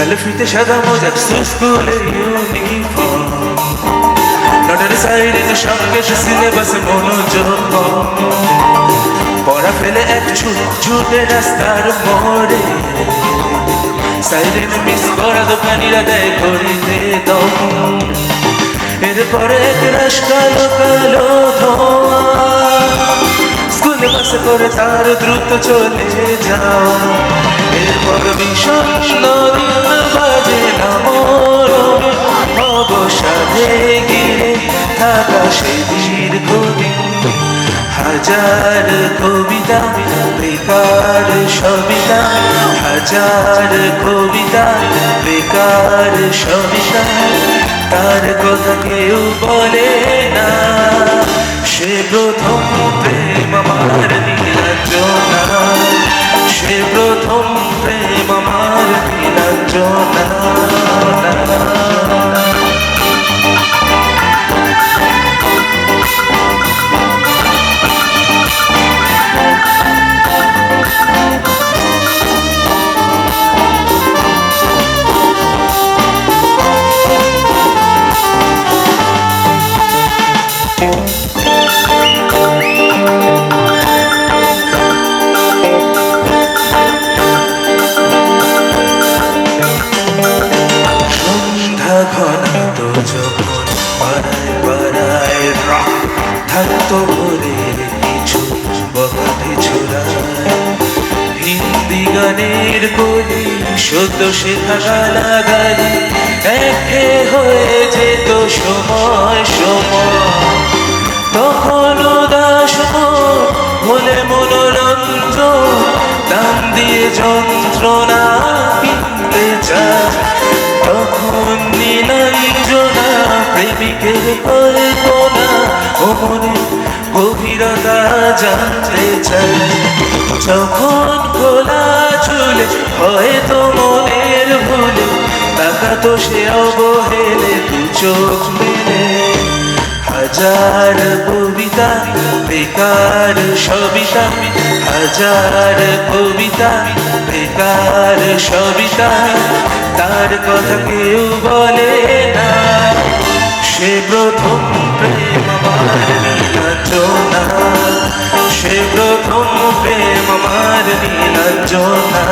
সেলফিতে সাদা মোজা স্কুলের ইউনিফর্ম নটার সাইডের সঙ্গে সিলেবাস মনোযোগ পড়া ফেলে এক ছুটে রাস্তার মোড়ে সাইরেন মিস করা দোকানিরা দেয় ঘড়িতে দম এরপরে এক রাশ কালো কালো ধোঁয়া স্কুলে বাসে করে তার দ্রুত চলে যাওয়া এরপর ভীষণ দিন বাজে না মরণ অবসাদে গিয়ে থাকা সেই দীর্ঘদিন হাজার কবিতা বেকার সবিতা হাজার কবিতা বেকার সবিতা তার কথা কেউ বলে না সে প্রথম প্রেম আমার নীলাঞ্জনা সে প্রথম প্রেম আমার নীলাঞ্জনা ঘনাত যখন পাড়ায় পাড়ায় থাকতো ভোরের কিছু বকাতে ছোড়ায় হিন্দি গানের কলি সদ্য শেখা গালাগালি একে হয়ে যেত সময় সময় তখন উদাস হলে মনোরঞ্জন দাম দিয়ে যন্ত্রণা কিনতে চায় তখন নীলাঞ্জনা প্রেমিকের কল্পনা ও মনে গভীরতা জানতে চায় যখন খোলা চুলে হয়তো মনের ভুলে তাকাতো সে অবহেলে দু চোখ মেলে হাজার কবিতা বেকার সবিতা হাজার কবিতা বেকার সবিতা তার কথা কেউ বলে না সে প্রথম প্রেম আমার নীলাঞ্জনা সে প্রথম প্রেম আমার নীলাঞ্জনা